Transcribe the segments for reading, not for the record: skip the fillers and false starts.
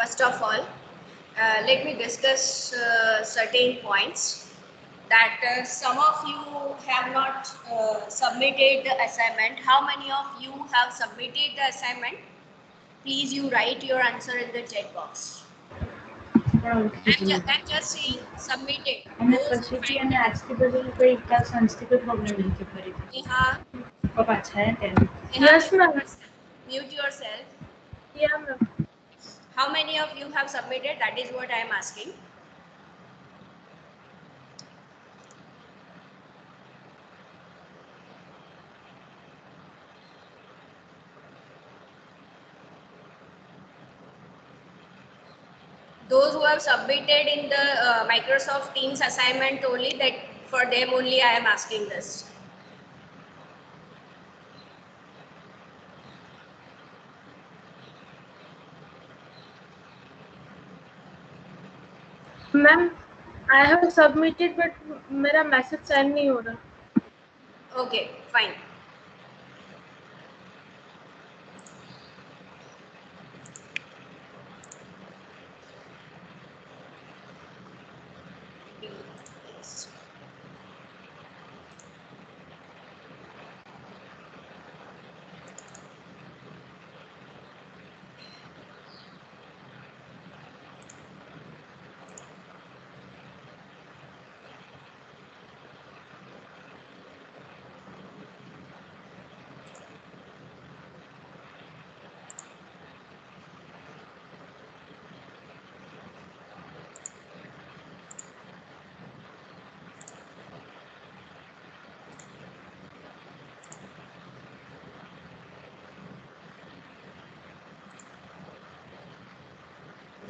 First of all, let me discuss certain points that some of you have not submitted the assignment. How many of you have submitted the assignment? Please, you write your answer in the chat box. I'm just saying submitted. Those who Neha, Yes, ma'am. mute yourself. Yeah, ma'am. How many of you have submitted? That is what I am asking. Those who have submitted in the Microsoft Teams assignment only, that for them only I am asking this. Ma'am, I have submitted, but मेरा message send नहीं हो रहा. Okay, fine. Yes.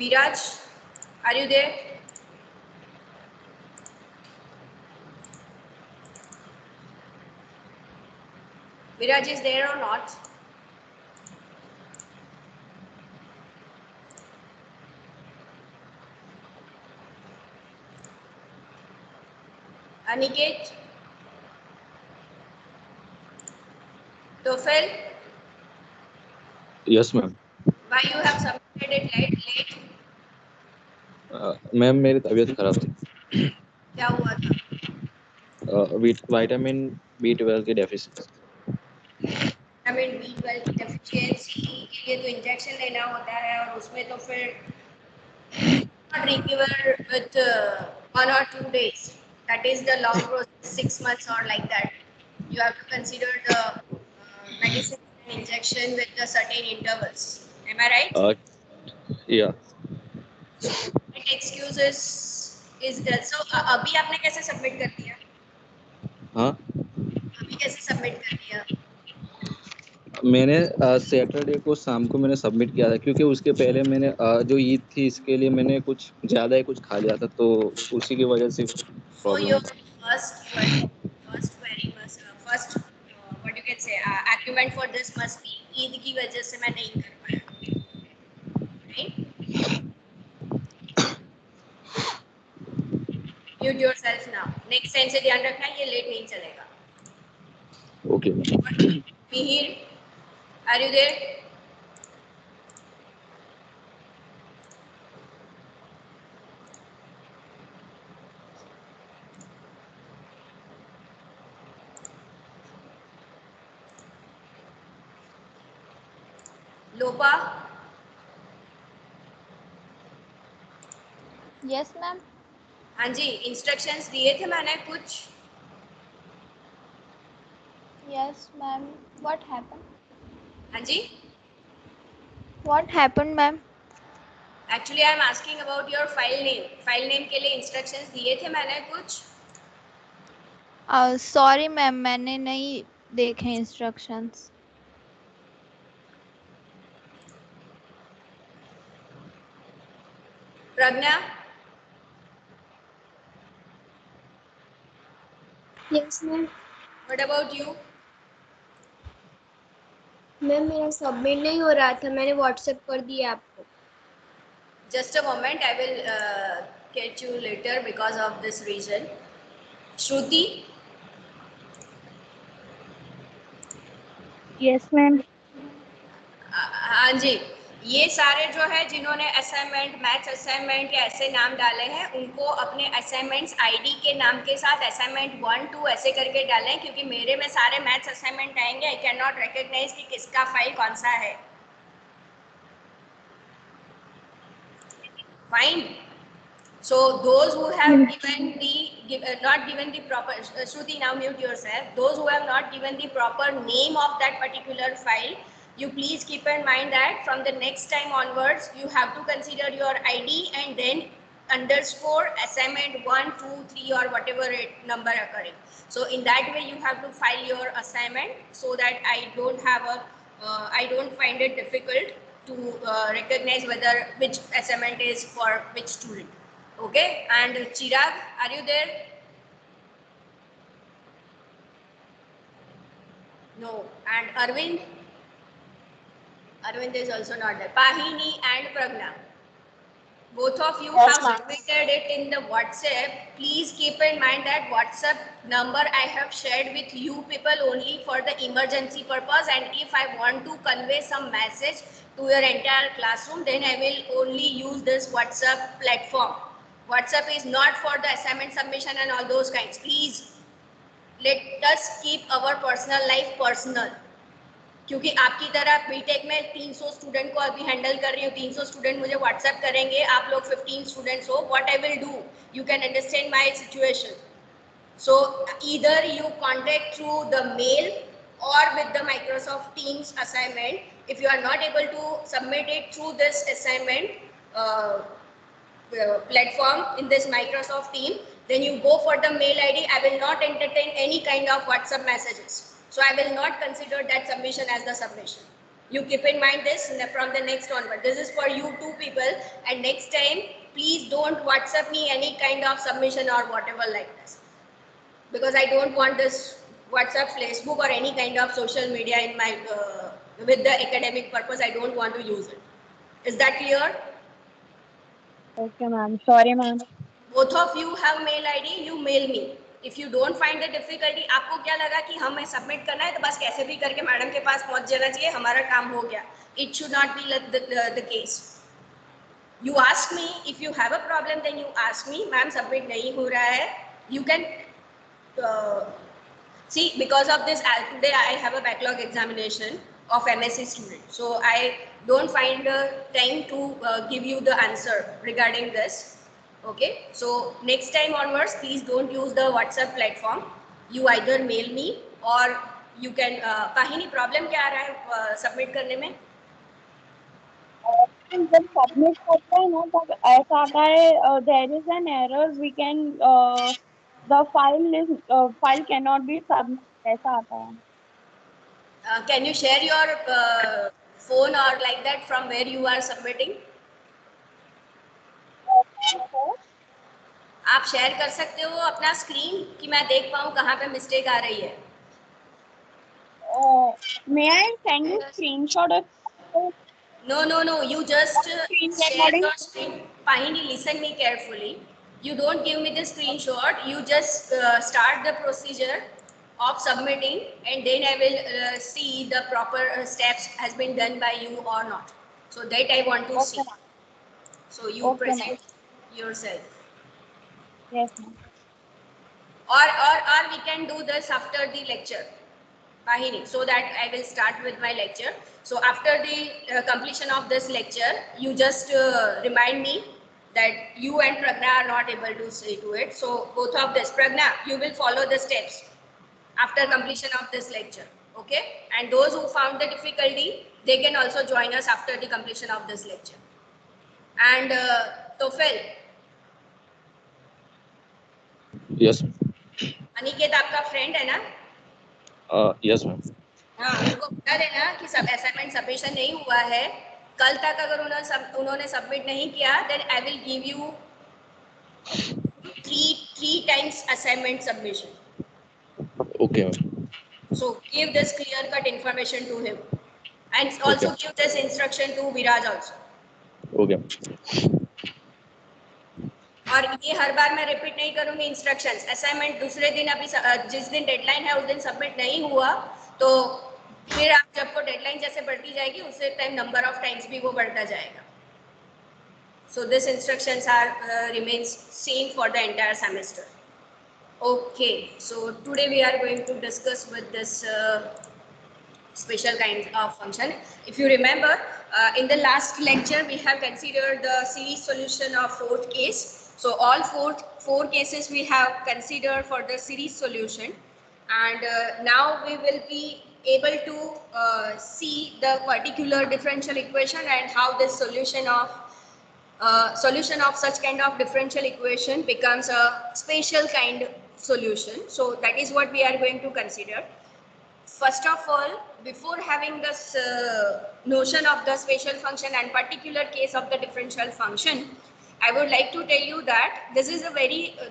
Viraj, are you there? Viraj is there or not? Aniket? Tofel? Yes, ma'am. Why you have submitted it late? Ma'am मेरी तबीयत खराब थी. क्या हुआ था? विटामिन B12 की डेफिशिएंसी. विटामिन B12 की डेफिशिएंसी के लिए तो इंजेक्शन लेना होता है और उसमें तो फिर not recover with 1 or 2 days. That is the long process, 6 months or like that. You have to consider the medicine and injection with the certain intervals. Am I right? Yeah. That excuses is there. So अभी आपने कैसे submit कर दिया? हाँ. अभी कैसे submit कर दिया? मैंने सैटरडे को शाम को मैंने सबमिट किया था क्योंकि उसके पहले मैंने जो ईद थी इसके लिए मैंने कुछ ज़्यादा ही कुछ खा लिया था तो उसी की वजह से So problem. your first what you can say argument for this must be Eid की वजह से मैं नहीं कर पाया. Right? Mute yourself now. Next time से ध्यान रखना ये लेट नहीं चलेगा. Okay. Mihir, are you there? Lopa? Yes, ma'am. हाँ जी, इंस्ट्रक्शंस दिए थे मैंने कुछ. Yes, ma'am. What happened? हाँ जी. What happened, ma'am? Actually, I am asking about your file name. File name के लिए इंस्ट्रक्शंस दिए थे मैंने कुछ. Sorry, ma'am. मैंने नहीं देखे instructions. Pragya? Yes ma'am. What about you? Ma'am मेरा सबमिट नहीं हो रहा था, मैंने व्हाट्सएप कर दिया आपको. Just a moment, I will get you later because of this reason. Shruti? Yes, ma'am. हाँ जी. ये सारे जो है जिन्होंने असाइनमेंट, मैथ्स असाइनमेंट या ऐसे नाम डाले हैं, उनको अपने असाइनमेंट्स आईडी के नाम के साथ असाइनमेंट 1 2 ऐसे करके डालें, क्योंकि मेरे में सारे मैथ्स असाइनमेंट आएंगे। आई कैन नॉट रिकॉग्नाइज कि किसका फाइल कौन सा है। Fine. So those who have given the not given the proper Shruti, now mute yourself. Those who have not given the proper name of that particular file, you please keep in mind that from the next time onwards you have to consider your ID and then underscore assignment 1 2 3 or whatever number occurring. So in that way you have to file your assignment, so that I don't find it difficult to recognize whether which assignment is for which student. Okay, and Chirag, are you there? No. And Arvind? Arvind is also not there. Pahini and Pragna, both of you have submitted it in the WhatsApp. Please keep in mind that WhatsApp number I have shared with you people only for the emergency purpose, and if I want to convey some message to your entire classroom, then I will only use this WhatsApp platform. WhatsApp is not for the assignment submission and all those kinds. Please let us keep our personal life personal. क्योंकि आपकी तरह BTech में 300 student को अभी handle कर रही हूँ, 300 student मुझे व्हाट्सएप करेंगे, आप लोग 15 स्टूडेंट्स हो, what I will do, you can understand my situation. So either you contact through the mail or with the Microsoft Teams assignment. If you are not able to submit it through this assignment platform in this Microsoft team, then you go for the mail ID. I will not entertain any kind of WhatsApp messages. So I will not consider that submission as the submission. You keep in mind this from the next onward. This is for you two people, and next time please don't WhatsApp me any kind of submission or whatever like this, because I don't want this WhatsApp, Facebook or any kind of social media in my with the academic purpose. I don't want to use it. Is that clear? Okay, ma'am. Sorry, ma'am. Both of you have mail ID. You mail me. If you don't find the difficulty, आपको क्या लगा कि हमें submit करना है तो बस कैसे भी करके मैडम के पास पहुंच जाना चाहिए, हमारा काम हो गया. It should not be the case. You ask me. If you have a problem, then you ask me. Ma'am submit नहीं हो रहा है. You can see, because of this today I have a backlog examination of MSc student, so I don't find time to give you the answer regarding this. Okay, so next time onwards please don't use the WhatsApp platform. You either mail me or you can Pahini, problem क्या आ रहा है submit करने में? जब submit करते हैं ना तब ऐसा आता है there is an error, we can the file can not be submit, ऐसा आता है. Can you share your phone or like that from where you are submitting? आप शेयर कर सकते हो अपना स्क्रीन कि मैं देख पाऊँ कहाँ पे मिस्टेक आ रही है. May I send you screenshot of? No. You just Screen share recording? your screen. Pahini, listen me carefully. You don't give me the screenshot. You just start the procedure of submitting, and then I will see the proper steps has been done by you or not. So that I want to Okay, see. So you Okay, present yourself. Yes, ma'am. Or we can do this after the lecture, Pahini, so that I will start with my lecture. So after the completion of this lecture, you just remind me that you and Pragna are not able to see to it. So both of this, Pragna, you will follow the steps after completion of this lecture. Okay, and those who found the difficulty, they can also join us after the completion of this lecture. And Tofel. Yes. Aniket आपका friend है ना? Yes, ma'am. हाँ, उनको बता देना कि सब assignment submission नहीं हुआ है. कल तक अगर उन्होंने सबमिट नहीं किया, then I will give you three times assignment submission. Okay, ma'am. So give this clear-cut information to him, and also give this instruction to Viraj also. Okay. और ये हर बार मैं रिपीट नहीं करूंगी इंस्ट्रक्शंस. असाइनमेंट दूसरे दिन, अभी जिस दिन डेडलाइन है उस दिन सबमिट नहीं हुआ तो फिर आप जब को डेडलाइन जैसे बढ़ती जाएगी उससे टाइम नंबर ऑफ टाइम्स भी वो बढ़ता जाएगा. So this instructions are remains same for the entire semester. Okay, so today we are going to discuss with this special kind of function. If you remember, in the last lecture we have considered the series solution of fourth case. So all four cases we have considered for the series solution, and now we will be able to see the particular differential equation and how this solution of such kind of differential equation becomes a special kind solution. So that is what we are going to consider. First of all, before having this notion of the special function and particular case of the differential function, I would like to tell you that this is a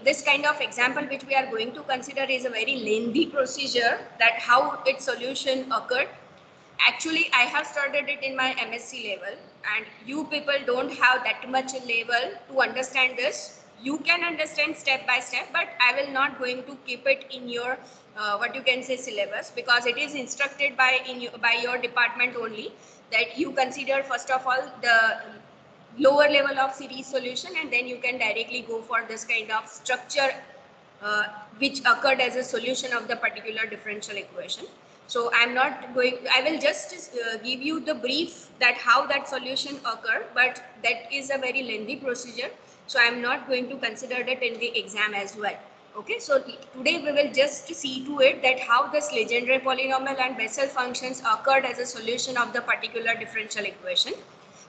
this kind of example which we are going to consider is a very lengthy procedure, that how its solution occurred. Actually, I have studied it in my MSc level, and you people don't have that much level to understand this. You can understand step by step, but I will not going to keep it in your what you can say syllabus, because it is instructed by your department only, that you consider first of all the lower level of series solution, and then you can directly go for this kind of structure which occurred as a solution of the particular differential equation. So I will just give you the brief that how that solution occurred, but that is a very lengthy procedure. So I am not going to consider that in the exam as well. Okay, so today we will just see to it that how this Legendre polynomial and Bessel functions occurred as a solution of the particular differential equation.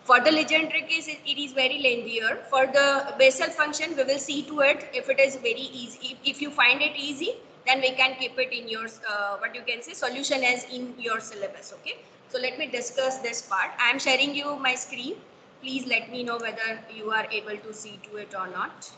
For the Legendre case, it is very lengthier. For the Bessel function, we will see to it if it is very easy. If you find it easy, then we can keep it in your what you can say solution as in your syllabus. Okay, so let me discuss this part. I am sharing you my screen. Please let me know whether you are able to see to it or not.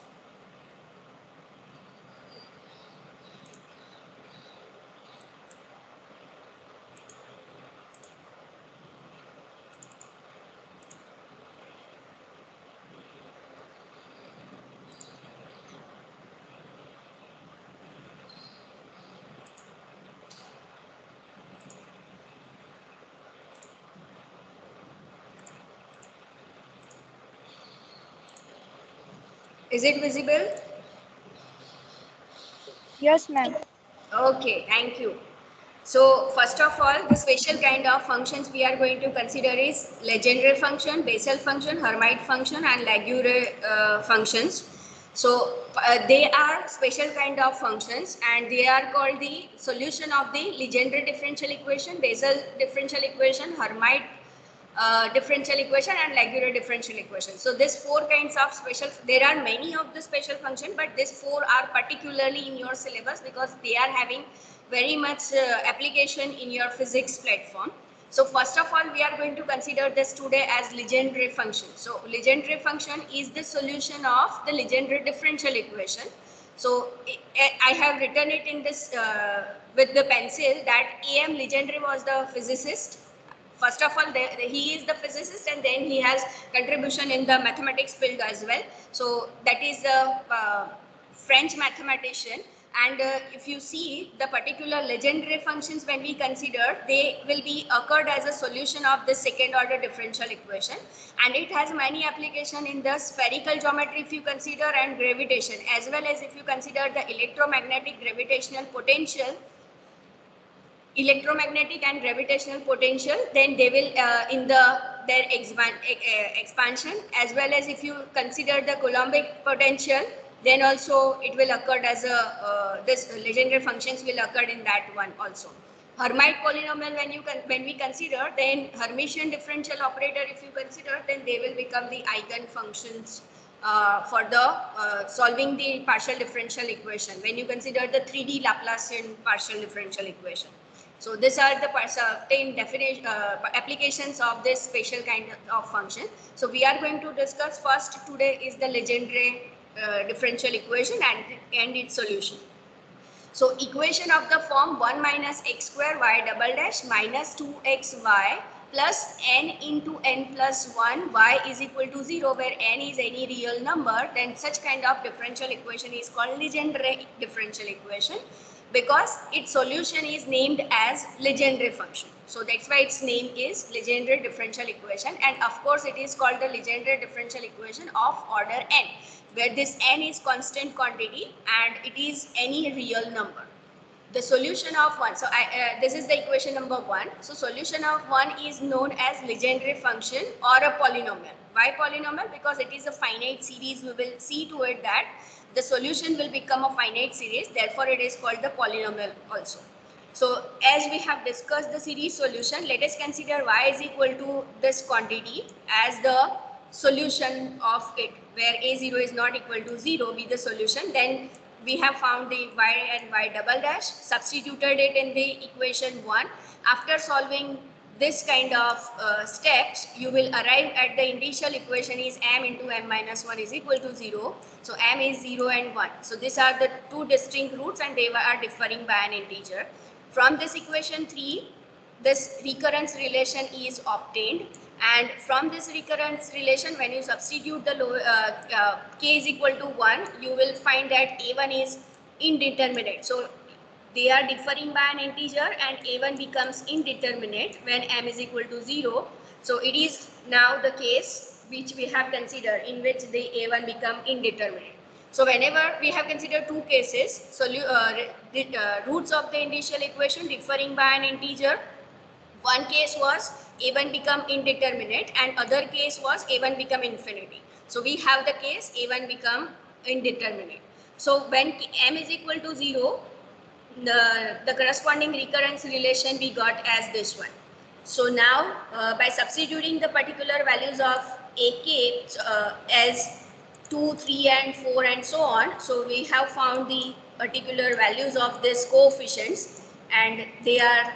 Is it visible? Yes, ma'am. Okay, thank you. So first of all, the special kind of functions we are going to consider is Legendre function, Bessel function, Hermite function, and Laguerre functions. So they are special kind of functions, and they are called the solution of the Legendre differential equation, Bessel differential equation, Hermite differential equation, and Laguerre differential equation. So these four kinds of special, there are many of the special function, but these four are particularly in your syllabus because they are having very much application in your physics platform. So first of all, we are going to consider this today as Legendre function. So Legendre function is the solution of the Legendre differential equation. So I have written it in this with the pencil that A.M. Legendre was the physicist. First of all, he is the physicist, and then he has contribution in the mathematics field as well. So that is the French mathematician. And if you see the particular Legendre functions, when we consider, they will be occurred as a solution of the second order differential equation, and it has many application in the spherical geometry if you consider, and gravitation, as well as if you consider the electromagnetic gravitational potential, electromagnetic and gravitational potential, then they will in their expansion, as well as if you consider the Coulombic potential, then also it will occur as a this Legendre functions will occur in that one also. Hermite polynomial, when we consider, then Hermitian differential operator if you consider, then they will become the eigen functions for the solving the partial differential equation when you consider the 3D Laplacian partial differential equation. So these are the certain definition applications of this special kind of function. So we are going to discuss first today is the Legendre differential equation and its solution. So equation of the form 1 minus x square y double dash minus 2xy plus n into n plus 1 y is equal to 0, where n is any real number, then such kind of differential equation is called Legendre differential equation. because its solution is named as Legendre function. So that's why its name is Legendre differential equation, and of course it is called the Legendre differential equation of order n, where this n is constant quantity and it is any real number. The solution of one, so this is the equation number 1. So solution of 1 is known as Legendre function or a polynomial. Why polynomial? Because it is a finite series. We will see to it that the solution will become a finite series, therefore it is called the polynomial also. So as we have discussed the series solution, let us consider y is equal to this quantity as the solution of it, where a0 is not equal to 0 be the solution. Then we have found the y and y double dash, substituted it in the equation 1. After solving this kind of steps, you will arrive at the initial equation is m into m minus 1 is equal to 0. So m is 0 and 1. So these are the two distinct roots and they are differing by an integer. From this equation 3, this recurrence relation is obtained, and from this recurrence relation, when you substitute the k is equal to 1, you will find that a1 is indeterminate. So they are differing by an integer and a1 becomes indeterminate when m is equal to 0. So it is now the case which we have considered in which the a1 become indeterminate. So whenever we have considered two cases, roots of the initial equation differing by an integer, one case was a1 become indeterminate and other case was a1 become infinity. So we have the case a1 become indeterminate. So when m is equal to 0, the corresponding recurrence relation we got as this one. So now by substituting the particular values of ak as 2, 3 and 4 and so on, so we have found the particular values of these coefficients and they are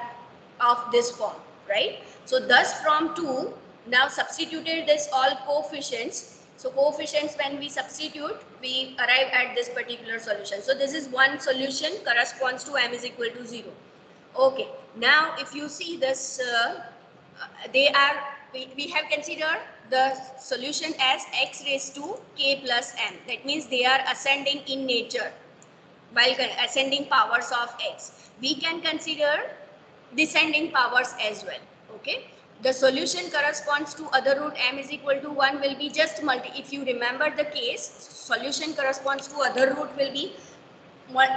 of this form, right? So thus from 2, now substituted this all coefficients. So coefficients, when we substitute, we arrive at this particular solution. So this is one solution corresponds to m is equal to 0. Okay, now if you see this, we have considered the solution as x raised to k plus m. That means they are ascending in nature while ascending powers of x. We can consider descending powers as well. Okay, the solution corresponds to other root m is equal to 1 will be just if you remember the case, solution corresponds to other root will be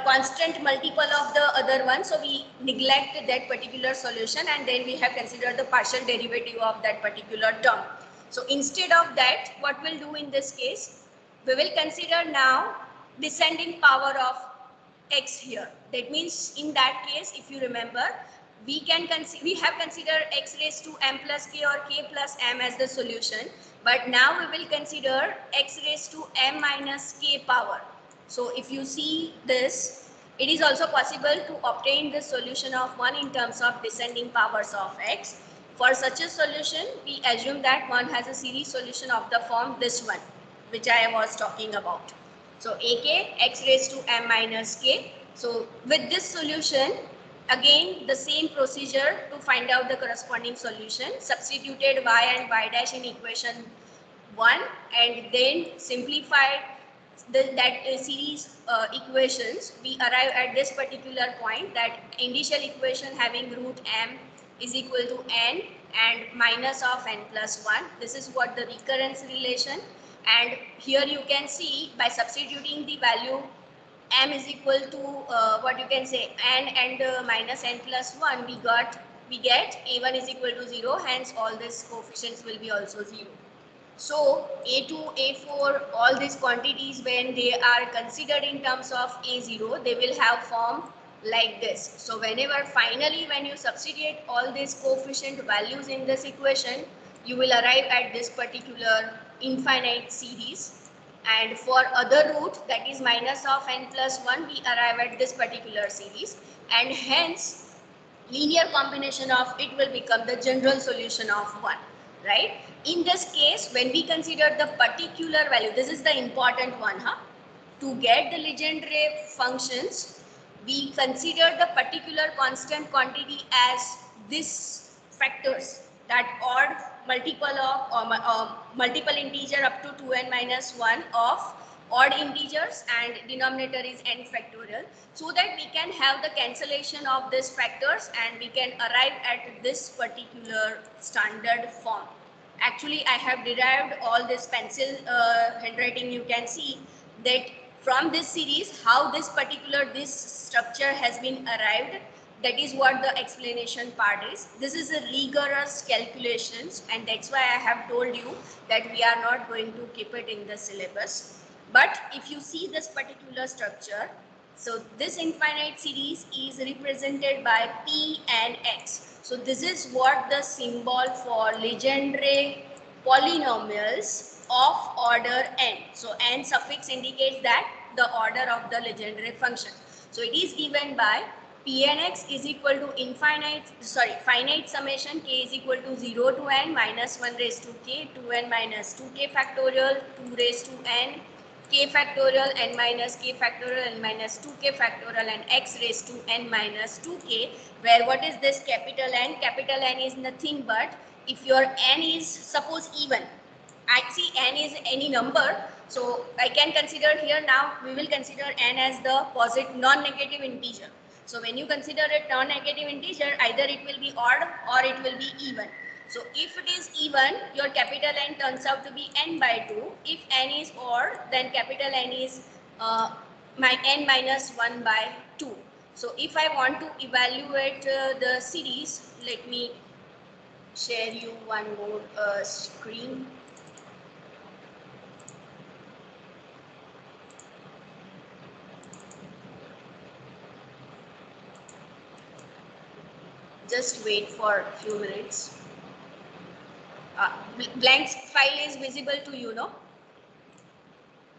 constant multiple of the other one. So we neglect that particular solution and then we have considered the partial derivative of that particular term. So instead of that, what we'll do in this case, we will consider now descending power of x here. That means in that case, if you remember, we have considered x raised to m plus k or k plus m as the solution, but now we will consider x raised to m minus k power. So if you see this, it is also possible to obtain the solution of 1 in terms of descending powers of x. For such a solution, we assume that one has a series solution of the form this one, which I was talking about. So ak x raised to m minus k. So with this solution, again the same procedure to find out the corresponding solution. Substituted y and y dash in equation 1 and then simplified that series equations, we arrive at this particular point that initial equation having root m is equal to n and minus of n plus 1. This is what the recurrence relation, and here you can see by substituting the value m is equal to what you can say n and minus n plus 1, we get a1 is equal to 0, hence all these coefficients will be also 0. So A2, A4, all these quantities, when they are considered in terms of A0, they will have form like this. So whenever finally when you substitute all these coefficient values in this equation, you will arrive at this particular infinite series. And for other root, that is minus of n plus 1, we arrive at this particular series. And hence, linear combination of it will become the general solution of 1, right? In this case, when we consider the particular value, this is the important one, to get the Legendre functions, we consider the particular constant quantity as this factors, that odd multiple of multiple integer up to 2n minus 1 of odd integers and denominator is n factorial, so that we can have the cancellation of these factors and we can arrive at this particular standard form. Actually, I have derived all this pencil handwriting. You can see that from this series how this structure has been arrived. That is what the explanation part is. This is a rigorous calculations, and that's why I have told you that we are not going to keep it in the syllabus. But if you see this particular structure, so this infinite series is represented by P and X. So this is what the symbol for Legendre polynomials of order n. So n suffix indicates that the order of the Legendre function. So it is given by Pnx is equal to finite summation k is equal to 0 to n minus 1 raised to k, 2n minus 2k factorial, 2 raised to n, k factorial, n minus k factorial, n minus 2k factorial, and x raised to n minus 2k, where what is this capital N? Capital N is nothing but if your n is suppose even. Actually, n is any number, so I can consider here now we will consider n as the positive non-negative integer. So when you consider it non-negative integer, either it will be odd or it will be even. So if it is even, your capital N turns out to be n by 2. If n is odd, then capital N is n minus 1 by 2. So if I want to evaluate the series, let me share you one more screen. Just wait for a few minutes. Blank file is visible to you, no?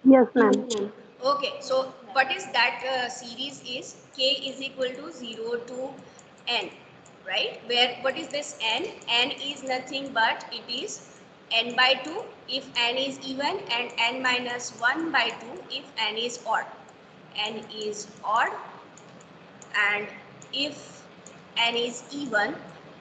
Yes, ma'am. Okay, so what is that series is k is equal to 0 to n, right? Where what is this n? N is nothing but it is n by 2 if n is even and n minus 1 by 2 if n is odd. N is odd, and if n is even,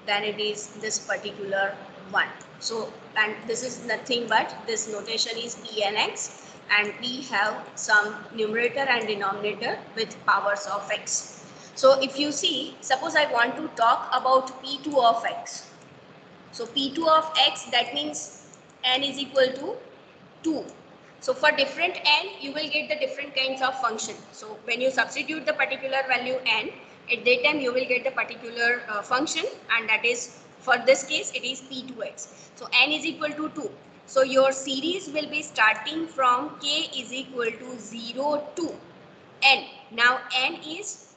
then it is this particular one. So, and this is nothing but this notation is p and x, and we have some numerator and denominator with powers of x. So if you see, suppose I want to talk about p2 of x. So p2 of x, that means n is equal to 2. So for different n, you will get the different kinds of function. So when you substitute the particular value n, at that time you will get the particular function, and that is, for this case, it is p2x. So n is equal to 2. So your series will be starting from k is equal to 0 to n. Now n is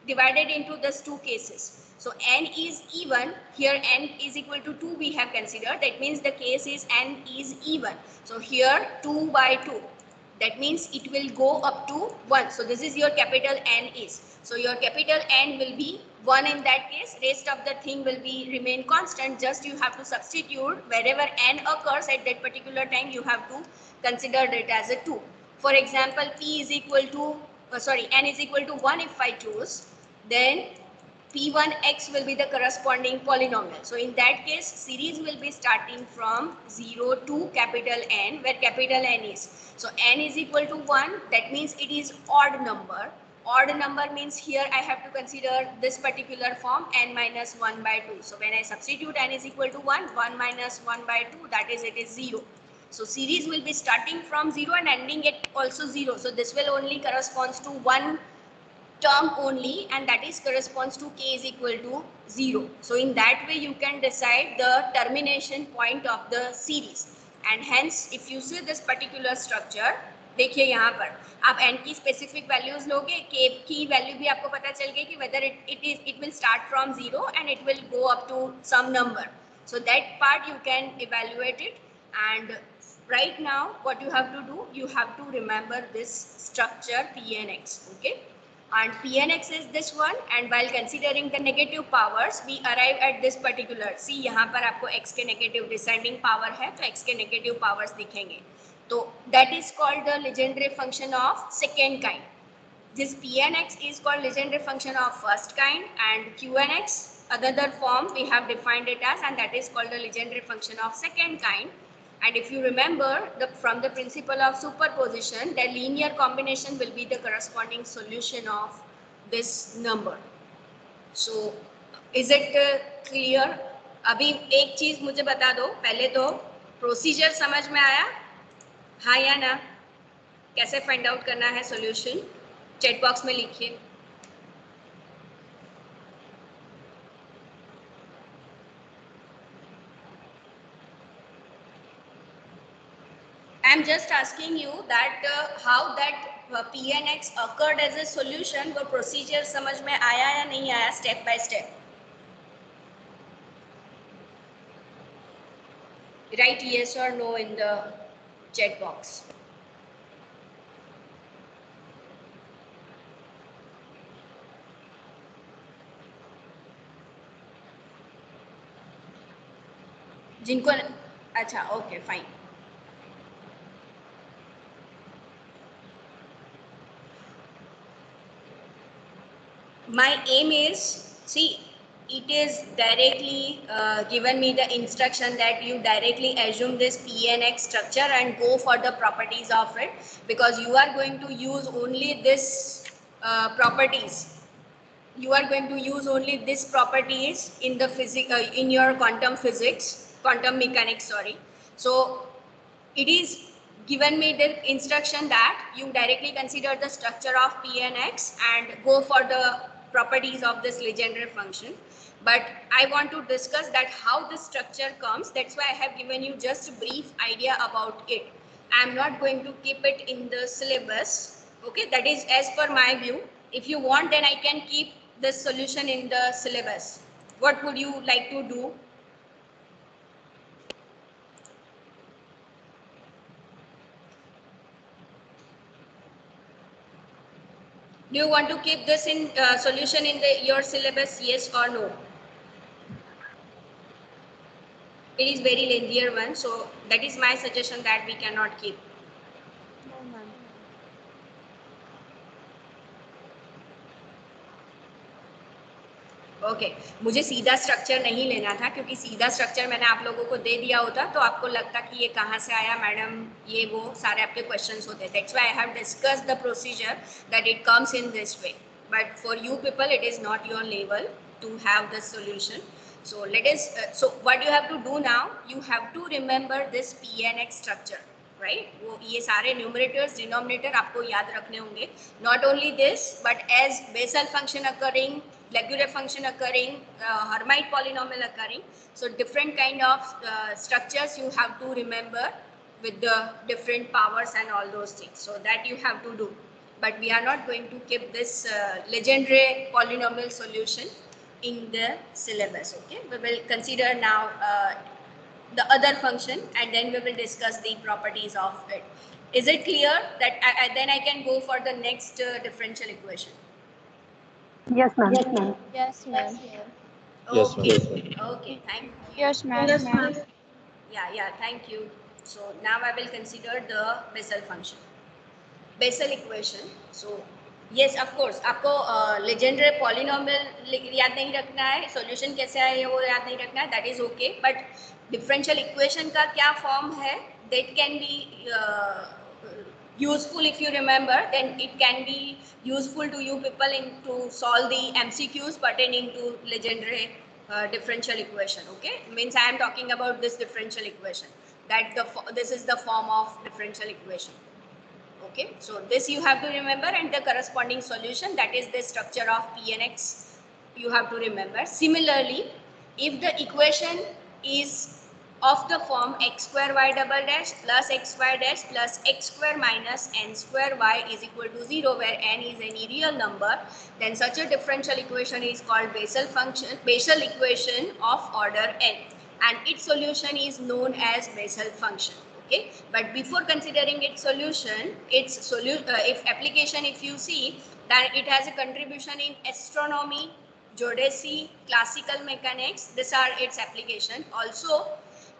divided into these two cases. So n is even, here n is equal to 2 we have considered, that means the case is n is even. So here 2 by 2, that means it will go up to 1. So this is your capital N is. So your capital N will be 1 in that case, rest of the thing will be remain constant, just you have to substitute wherever n occurs at that particular time, you have to consider it as a 2. For example, p is equal to, n is equal to 1 if I choose, then P1x will be the corresponding polynomial. So in that case, series will be starting from 0 to capital N, where capital N is. So n is equal to 1, that means it is odd number. Odd number means here I have to consider this particular form, n minus 1 by 2. So when I substitute n is equal to 1, 1 minus 1 by 2, that is, it is 0. So series will be starting from 0 and ending at also 0. So this will only corresponds to one term only, and that is corresponds to k is equal to 0. So in that way you can decide the termination point of the series, and hence if you see this particular structure, देखिए यहाँ पर आप n की specific values लोगे, k की value भी आपको पता चल गई कि whether it will start from 0 and it will go up to some number. So that part you can evaluate it, and right now what you have to do, you have to remember this structure p and x, okay? And Pnx is this one, and while considering the negative powers, we arrive at this particular. See, यहाँ पर आपको x के negative descending power है, तो x के negative powers दिखेंगे. तो that is called the Legendre function of second kind. This Pnx is called Legendre function of first kind, and Qnx, another form we have defined it as, and that is called the Legendre function of second kind. And if you remember, from the principle of superposition, the linear combination will be the corresponding solution of this number. So is it clear? अभी एक चीज मुझे बता दो, पहले तो procedure समझ में आया, हाँ या ना? कैसे फाइंड आउट करना है सॉल्यूशन, चैट बॉक्स में लिखिए. I'm just asking you that how that PNX occurred as a solution, वो procedure समझ में आया या नहीं आया step by step? Write yes or no in the chat box. जिनको अच्छा okay fine. My aim is, see, it is directly given me the instruction that you directly assume this PNX structure and go for the properties of it, because you are going to use only this properties. You are going to use only these properties in the in your quantum mechanics, sorry. So it is given me the instruction that you directly consider the structure of PNX and go for the properties of this Legendre function. But I want to discuss that how this structure comes. That's why I have given you just a brief idea about it. I am not going to keep it in the syllabus. Okay, that is as per my view. If you want, then I can keep this solution in the syllabus. What would you like to do? Do you want to keep this in solution in your syllabus, yes or no? It is very lengthier one, so that is my suggestion that we cannot keep. No, ma'am. Okay मुझे सीधा structure नहीं लेना था, क्योंकि सीधा structure मैंने आप लोगों को दे दिया होता तो आपको लगता कि ये कहाँ से आया मैडम, ये वो सारे आपके क्वेश्चंस होते. That's why I have discussed the procedure that it comes in this way, but for you people it is not your level to have this solution. So let us so what you have to do now, you have to remember this PNX structure, right? वो ये सारे numerators denominator आपको याद रखने होंगे. Not only this, but as Bessel function occurring, Legendre function occurring, Hermite polynomial occurring, so different kind of structures you have to remember with the different powers and all those things. So that you have to do. But we are not going to keep this Legendre polynomial solution in the syllabus. Okay, we will consider now the other function and then we will discuss the properties of it. Is it clear that then I can go for the next differential equation? Yes, ma'am. Yes, ma'am. Yes, ma'am. Okay, okay, thank you. Yes, ma'am. Yes, ma'am. Yeah, thank you. So now I will consider the Bessel function, Bessel equation. So yes, of course, आपको Legendre polynomial याद नहीं रखना है, solution कैसे आए वो याद नहीं रखना है, that is okay. But differential equation का क्या form है, that can be useful if you remember. Then it can be useful to you people to solve the MCQs pertaining to Legendre differential equation. Okay, means I am talking about this differential equation. That this is the form of differential equation. Okay, so this you have to remember, and the corresponding solution, that is the structure of PNX, you have to remember. Similarly, if the equation is of the form x square y double dash plus xy dash plus x square minus n square y is equal to 0, where n is any real number, then such a differential equation is called Bessel equation of order n, and its solution is known as Bessel function. Okay, but before considering its solution, if application, if you see that it has a contribution in astronomy, geodesy, classical mechanics, these are its application. Also,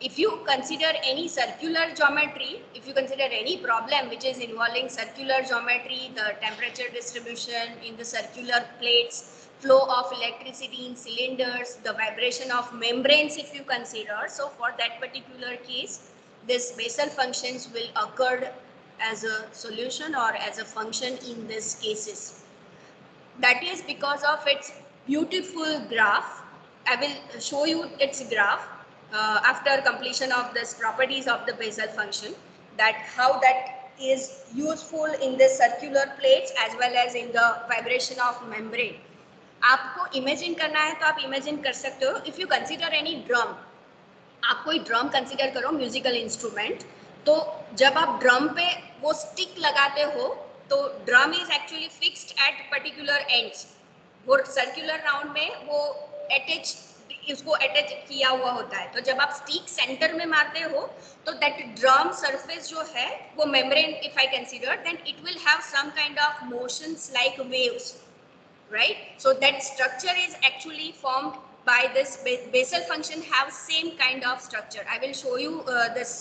if you consider any circular geometry, if you consider any problem which is involving circular geometry, the temperature distribution in the circular plates, flow of electricity in cylinders, the vibration of membranes, if you consider, so for that particular case this Bessel functions will occur as a solution or as a function in these cases. That is because of its beautiful graph. I will show you its graph after completion of this properties of the Bessel function, that how that is useful in the circular plates as well as in the vibration of membrane. आपको imagine करना है तो आप imagine कर सकते हो. If you consider any drum, आप कोई ड्रम कंसिडर करो म्यूजिकल इंस्ट्रूमेंट, तो जब आप ड्रम पे वो स्टिक लगाते हो तो drum is actually fixed at particular ends. वो सर्कुलर राउंड में वो अटैच, इसको अटैच किया हुआ होता है. तो जब आप स्टिक सेंटर में मारते हो तो दैट ड्रम सरफेस जो है वो membrane, if I consider, then it will have some kind of motions like waves, right? So that structure is actually formed by this Bessel function, have same kind of structure. I will show you this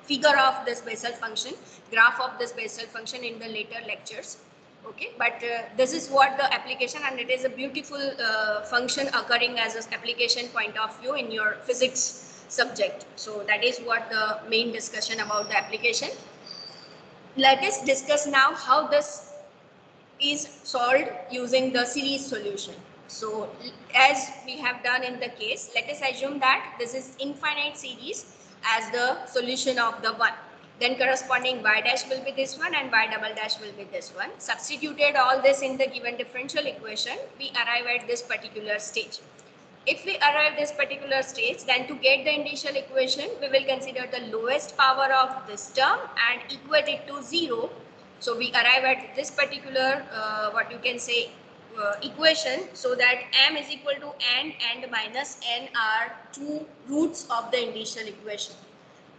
figure of this Bessel function, graph of this Bessel function in the later lectures. Okay, but this is what the application, and it is a beautiful function occurring as an application point of view in your physics subject. So that is what the main discussion about the application. Let us discuss now how this is solved using the series solution. So as we have done in the case, let us assume that this is infinite series as the solution of the one. Then corresponding y dash will be this one and y double dash will be this one. Substituted all this in the given differential equation, we arrive at this particular stage. If we arrive this particular stage, then to get the initial equation, we will consider the lowest power of this term and equate it to 0. So we arrive at this particular what you can say equation, so that m is equal to n and minus n are two roots of the initial equation.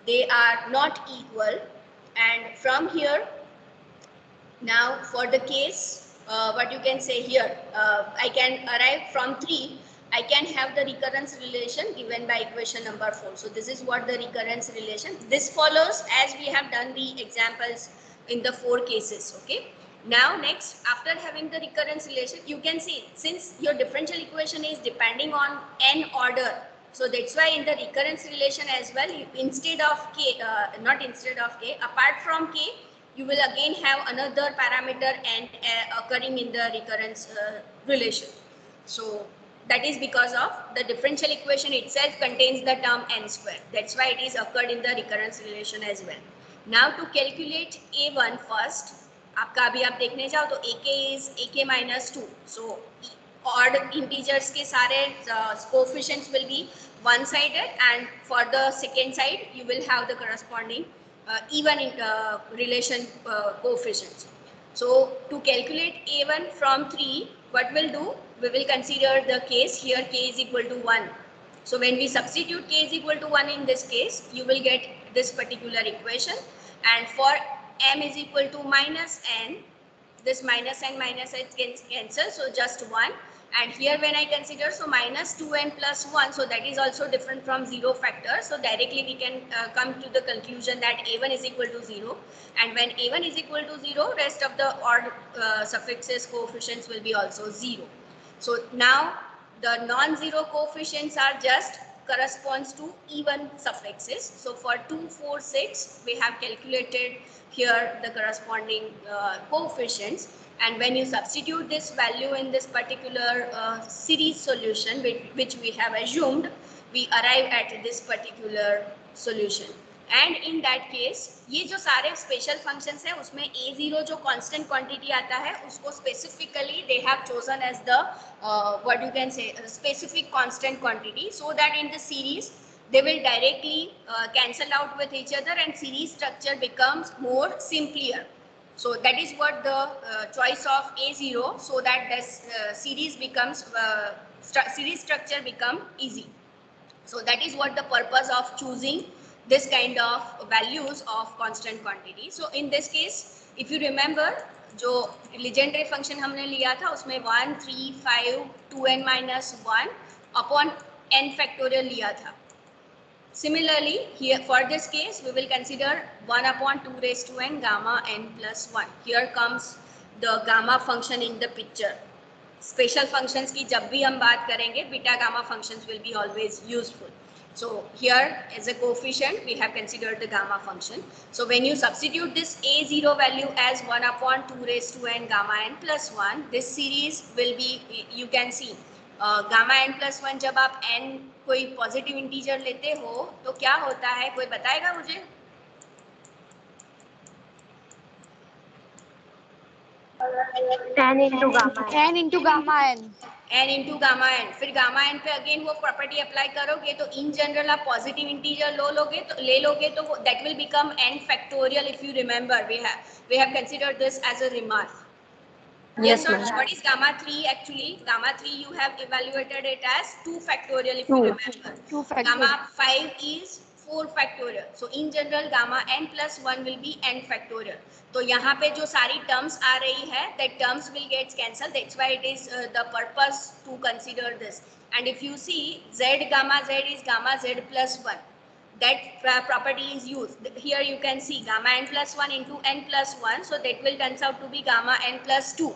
They are not equal, and from here now for the case what you can say here, I can arrive from 3. I can have the recurrence relation given by equation number 4. So this is what the recurrence relation. This follows as we have done the examples in the 4 cases. Okay. Now next, after having the recurrence relation, you can see since your differential equation is depending on n order, so that's why in the recurrence relation as well, instead of k, not instead of k, apart from k, you will again have another parameter n occurring in the recurrence relation. So that is because of the differential equation itself contains the term n square. That's why it is occurred in the recurrence relation as well. Now to calculate a1 first, आपका अभी आप देखने जाओ तो ak is ak minus 2. So odd integers के सारे coefficients will be one-sided, and for the second side you will have the corresponding even relation coefficients. So to calculate a1 from 3, what we'll do, we will consider the case here k is equal to 1. So when we substitute k is equal to 1 in this case, you will get this particular equation, and for m is equal to minus n, this minus n can cancel, so just 1. And here when I consider, so minus 2n plus 1, so that is also different from 0 factor. So directly we can come to the conclusion that a1 is equal to 0. And when a1 is equal to 0, rest of the odd suffixes, coefficients will be also 0. So now the non-zero coefficients are just corresponds to even suffixes. So for 2, 4, 6, we have calculated here the corresponding coefficients. And when you substitute this value in this particular series solution, which we have assumed, we arrive at this particular solution. And in that case, ये जो सारे special functions है, उसमें a0 जो constant quantity आता है, उसको specifically they have chosen as the what you can say specific constant quantity, so that in the series they will directly cancel out with each other, and series structure becomes more simpler. So that is what the choice of a0, so that this series becomes series structure become easy. So that is what the purpose of choosing this kind of values of constant quantity. So in this case, if you remember, जो legendary function हमने लिया था, उसमें 1, 3, 5, 2n minus 1 upon n factorial लिया था. Similarly, here for this case, we will consider 1 upon 2 raised to n gamma n plus 1. Here comes the gamma function in the picture. Special functions की जब भी हम बात करेंगे, beta gamma functions will be always useful. So here as a coefficient we have considered the gamma function. So when you substitute this a0 value as 1 upon 2 raised to n gamma n plus 1, this series will be, you can see gamma n plus 1 जब आप n कोई positive integer लेते हो तो क्या होता है, कोई बताएगा मुझे? n into gamma n. n into gamma n. n into gamma n, फिर gamma n पे अगेन वो प्रॉपर्टी अप्लाई करोगे तो इन जनरल आप पॉजिटिव इंटीजर ले लोगे तो that will become n factorial. If you remember we have considered this as a remark. Yes or no? What is gamma 3 actually? Gamma 3 you have evaluated it as 2 factorial if you remember. 2 factorial. Gamma 5 is 4 factorial. So in general gamma n plus 1 will be n factorial. तो यहाँ पे जो सारी terms आ रही है, that terms will get cancelled. That's why it is the purpose to consider this. And if you see z gamma z is gamma z plus 1. That property is used. Here you can see gamma n plus 1 into n plus 1. So that will turns out to be gamma n plus 2.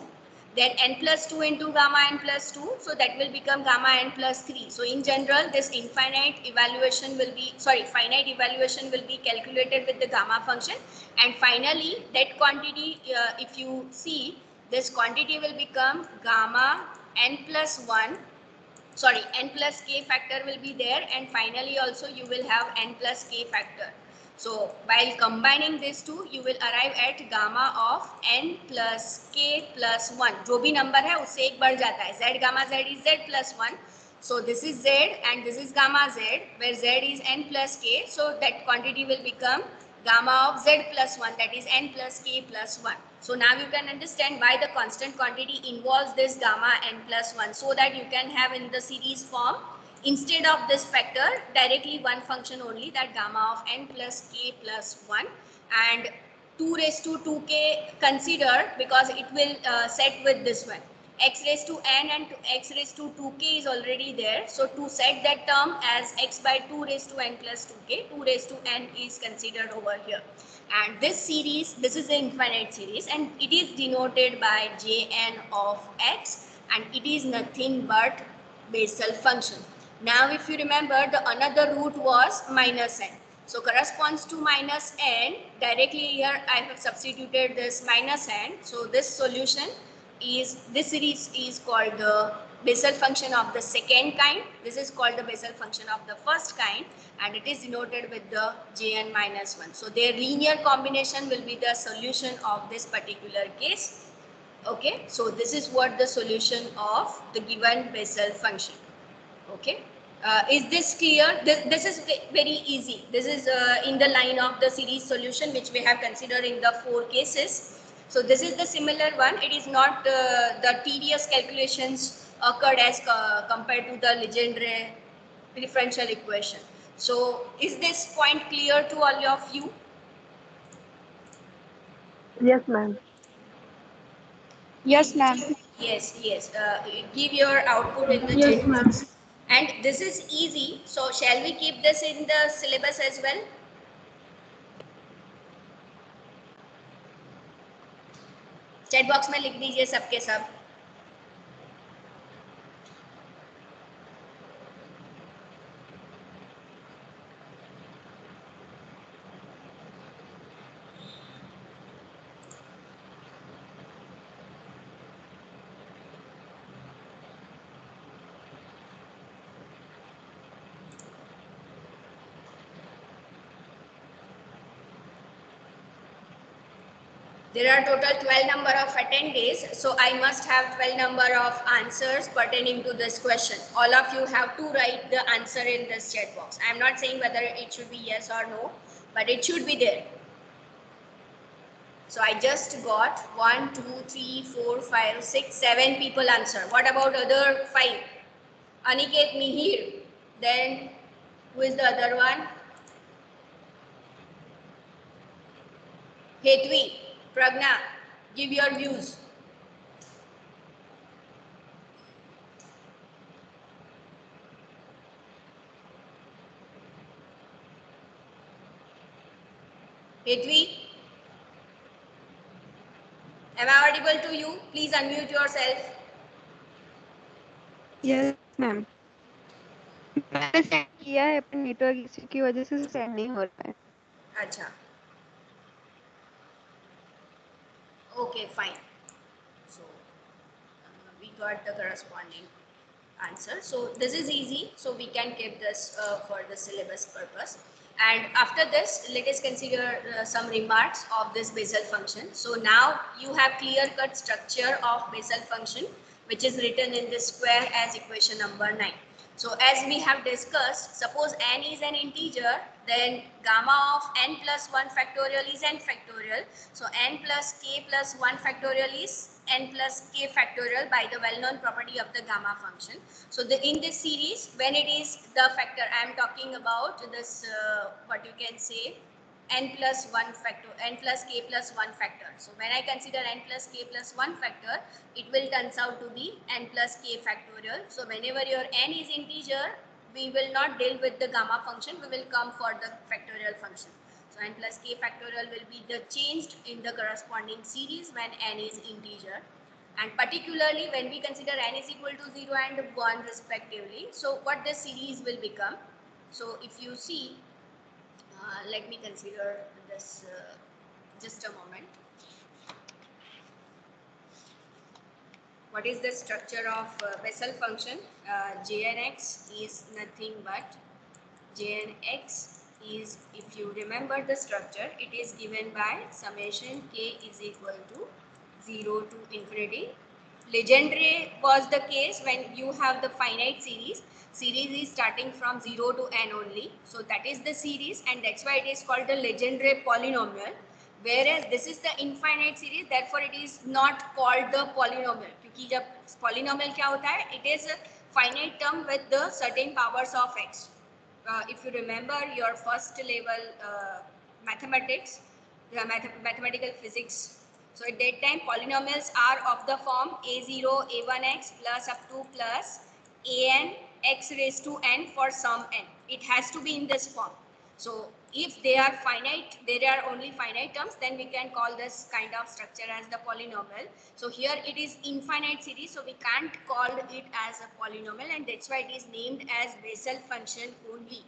Then n plus 2 into gamma n plus 2. So that will become gamma n plus 3. So in general, this finite evaluation will be calculated with the gamma function. And finally, that quantity, if you see, this quantity will become gamma n plus 1. Sorry, n plus k factor will be there, and finally also you will have n plus k factor. So while combining these two, you will arrive at gamma of n plus k plus 1. जो भी number है उससे एक बढ़ जाता है. Z gamma z is z plus 1. So this is z and this is gamma z, where z is n plus k. So that quantity will become gamma of z plus 1, that is n plus k plus 1. So now you can understand why the constant quantity involves this gamma n plus 1, so that you can have in the series form, instead of this factor, directly one function only, that gamma of n plus k plus 1, and 2 raised to 2k consider, because it will set with this one. X raised to n and x raised to 2k is already there. So to set that term as x by 2 raised to n plus 2k, 2 raised to n is considered over here. And this series, this is the infinite series, and it is denoted by Jn of x, and it is nothing but Bessel function. Now if you remember, the another root was minus n. So corresponds to minus n. Directly here I have substituted this minus n. So this solution is, this series is called the Bessel function of the second kind. This is called the Bessel function of the first kind, and it is denoted with the Jn minus 1. So their linear combination will be the solution of this particular case. Okay, so this is what the solution of the given Bessel function. Okay, is this clear? This is very easy. This is in the line of the series solution which we have considered in the 4 cases. So this is the similar one. It is not the tedious calculations occurred as compared to the Legendre differential equation. So is this point clear to all of you? Yes, ma'am. Yes, ma'am. Yes, yes. Give your output in the Yes, chat ma'am. box. And this is easy. So shall we keep this in the syllabus as well? Chat box में लिख दीजिए सबके सब. There are total 12 number of attendees, so I must have 12 number of answers pertaining to this question. All of you have to write the answer in this chat box. I am not saying whether it should be yes or no, but it should be there. So I just got 1, 2, 3, 4, 5, 6, 7 people answer. What about other 5? Aniket, Mihir. Then who is the other one? Hetvi, Pragna, give your views. Hetvi, am I audible to you? Please unmute yourself. Yes, ma'am. मैंने send किया है पर network issue की वजह से send नहीं हो रहा है। अच्छा, okay, fine. So we got the corresponding answer. So this is easy. So we can keep this for the syllabus purpose. And after this, let us consider some remarks of this Bessel function. So now you have clear-cut structure of Bessel function, which is written in this square as equation number 9. So as we have discussed, suppose n is an integer, then gamma of n plus 1 factorial is n factorial. So n plus k plus 1 factorial is n plus k factorial by the well-known property of the gamma function. So in this series, when it is the factor, I am talking about this, what you can say, n plus 1 factor, n plus k plus 1 factor. So when I consider n plus k plus 1 factor, it will turns out to be n plus k factorial. So whenever your n is integer, we will not deal with the gamma function, we will come for the factorial function. So n plus k factorial will be the changed in the corresponding series when n is integer. And particularly when we consider n is equal to 0 and 1 respectively, so what the series will become. So if you see, let me consider this just a moment. What is the structure of Bessel function? Jnx is nothing but Jnx is, if you remember the structure, it is given by summation k is equal to 0 to infinity. Legendre was the case when you have the finite series. Series is starting from 0 to n only. So that is the series, and that's why it is called the Legendre polynomial. Whereas this is the infinite series, therefore it is not called the polynomial. क्योंकि जब polynomial क्या होता है? It is a finite term with the certain powers of x. If you remember your first level mathematics, mathematical physics, so at that time polynomials are of the form a0 a1x plus up to plus an x raised to n for some n. It has to be in this form. So if they are finite, there are only finite terms, then we can call this kind of structure as the polynomial. So here it is infinite series, so we can't call it as a polynomial, and that's why it is named as Bessel function only.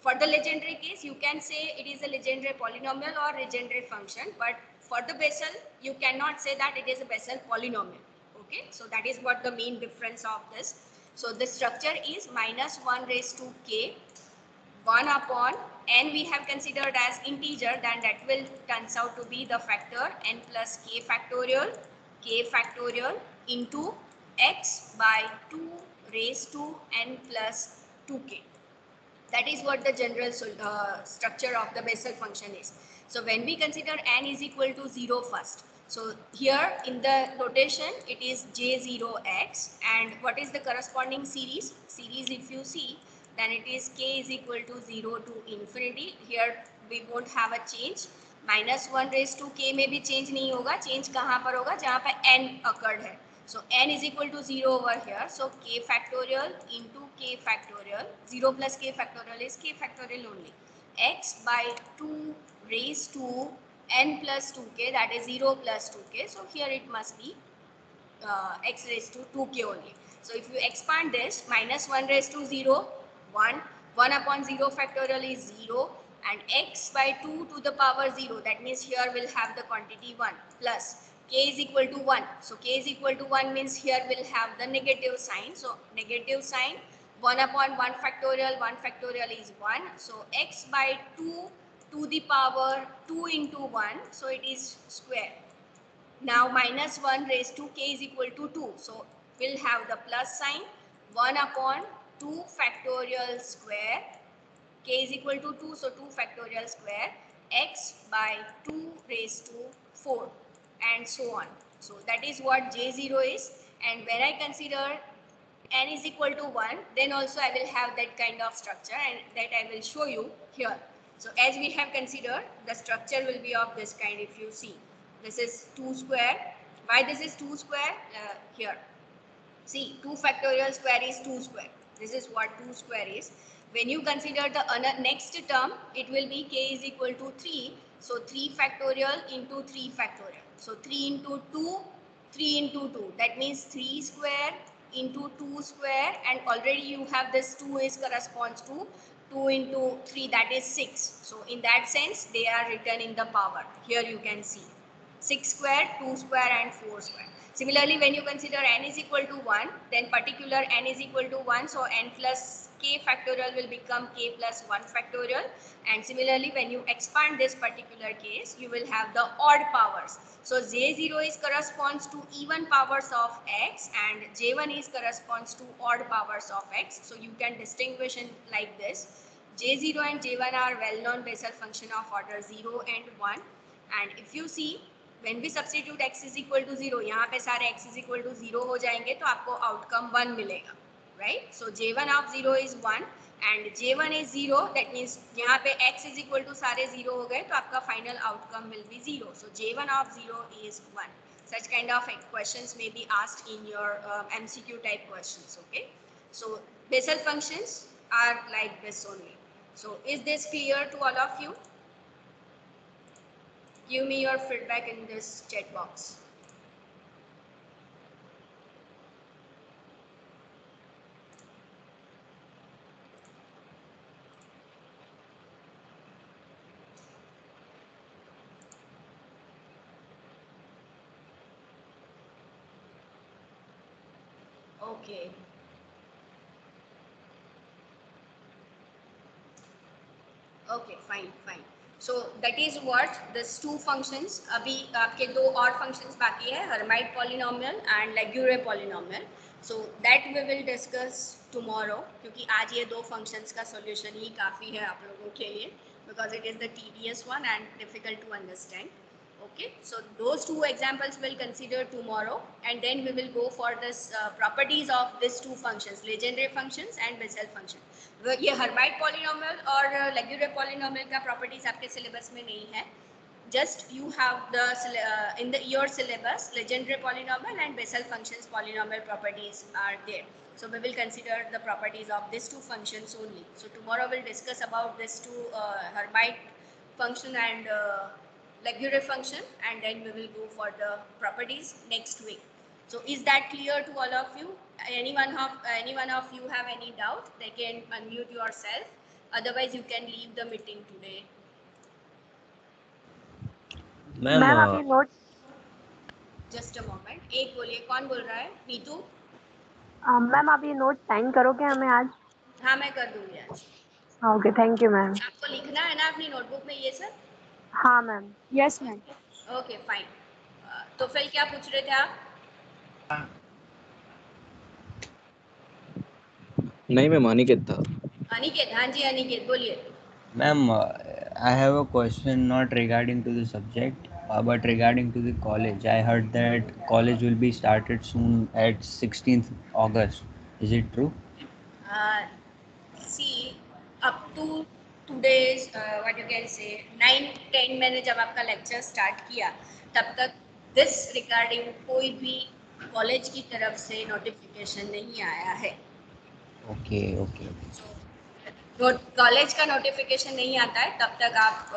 For the Legendre case, you can say it is a Legendre polynomial or Legendre function, but for the Bessel, you cannot say that it is a Bessel polynomial. Okay, so that is what the main difference of this. So the structure is minus 1 raised to k, 1 upon n we have considered as integer, then that will turns out to be the factor n plus k factorial into x by 2 raised to n plus 2k. That is what the general structure of the Bessel function is. So when we consider n is equal to 0 first, so here in the notation it is j0x, and what is the corresponding series? Series, if you see, then it is k is equal to 0 to infinity. Here we won't have a change. minus 1 raised to k में भी change नहीं होगा. Change कहाँ पर होगा? जहाँ पे n occurred है. So n is equal to 0 over here. So k factorial into k factorial. 0 plus k factorial is k factorial only. X by 2 raised to n plus 2k, that is 0 plus 2k. So here it must be x raised to 2k only. So if you expand this, minus 1 raised to 0, 1. 1 upon 0 factorial is 0. And x by 2 to the power 0, that means here we'll have the quantity 1 plus k is equal to 1. So k is equal to 1 means here we'll have the negative sign. So negative sign, 1 upon 1 factorial is 1. So x by 2 to the power 2 into 1, so it is square. Now minus 1 raised to k is equal to 2. So we'll have the plus sign, 1 upon 2 factorial square, k is equal to 2, so 2 factorial square, x by 2 raised to 4, and so on. So that is what J0 is. And when I consider n is equal to 1, then also I will have that kind of structure, and that I will show you here. So as we have considered, the structure will be of this kind. If you see, this is 2 square. Why this is 2 square? Here. See, 2 factorial square is 2 square. This is what 2 square is. When you consider the next term, it will be k is equal to 3. So 3 factorial into 3 factorial. So 3 into 2, 3 into 2. That means 3 square into 2 square, and already you have this 2 is corresponds to 2 into 3, that is 6. So in that sense they are written in the power. Here you can see 6 square, 2 square and 4 square. Similarly, when you consider n is equal to 1, then particular n is equal to 1, so n plus k factorial will become k plus 1 factorial. And similarly, when you expand this particular case, you will have the odd powers. So J0 is corresponds to even powers of x, and J1 is corresponds to odd powers of x. So you can distinguish in like this. J0 and J1 are well-known Bessel function of order 0 and 1. And if you see, when we substitute x is equal to 0, यहाँ पे सारे x is equal to 0 हो जाएंगे, तो आपको outcome 1 मिलेगा, right? So J1 of 0 is 1 and J1 is 0, that means यहाँ पे x is equal to सारे 0 हो गए, तो आपका final outcome will be 0. So J1 of 0 is 1. Such kind of questions may be asked in your MCQ type questions, okay? So Bessel functions are like this only. So is this clear to all of you? Give me your feedback in this chat box. Okay. Okay, fine. So that is what this two functions. अभी आपके दो और functions बाकी है, Hermite polynomial and Laguerre polynomial. So that we will discuss tomorrow, क्योंकि आज ये दो functions का solution ही काफी है आप लोगों के लिए, because it is the tedious one and difficult to understand. Okay, so those two examples we'll consider tomorrow, and then we will go for this properties of these two functions, Legendre functions and Bessel function. ये Hermite polynomial और Laguerre polynomial का properties आपके syllabus में नहीं है. Just you have the in your syllabus Legendre polynomial and Bessel functions polynomial properties are there. So we will consider the properties of these two functions only. So tomorrow we'll discuss about these two Hermite function and Laguerre function, and then we will go for the properties next week. So is that clear to all of you? Anyone of you have any doubt? They can unmute yourself. Otherwise, you can leave the meeting today. Ma'am अभी note Just a moment. एक बोलिए, कौन बोल रहा है? Neetu? Ma'am आप ये note sign करोगे हमें आज? हाँ, मैं कर दूंगी आज. Okay, thank you ma'am. आपको लिखना है ना अपनी नोटबुक में ये सब? हाँ ma'am. Yes, ma'am. Okay, fine. तो फिर क्या पूछ रहे थे आप? नहीं मैम, अनिकेत था. अनिकेत, हाँ जी अनिकेत बोलिए. Ma'am, I have a question not regarding to the subject, but regarding to the college. I heard that college will be started soon at 16th August. Is it true? See, up to today's what you can say 9-10 मैंने जब आपका lecture start किया, तब तक this regarding कोई भी college की तरफ से नोटिफिकेशन नहीं आया है. Okay. कॉलेज का नोटिफिकेशन नहीं आता है तब तक आप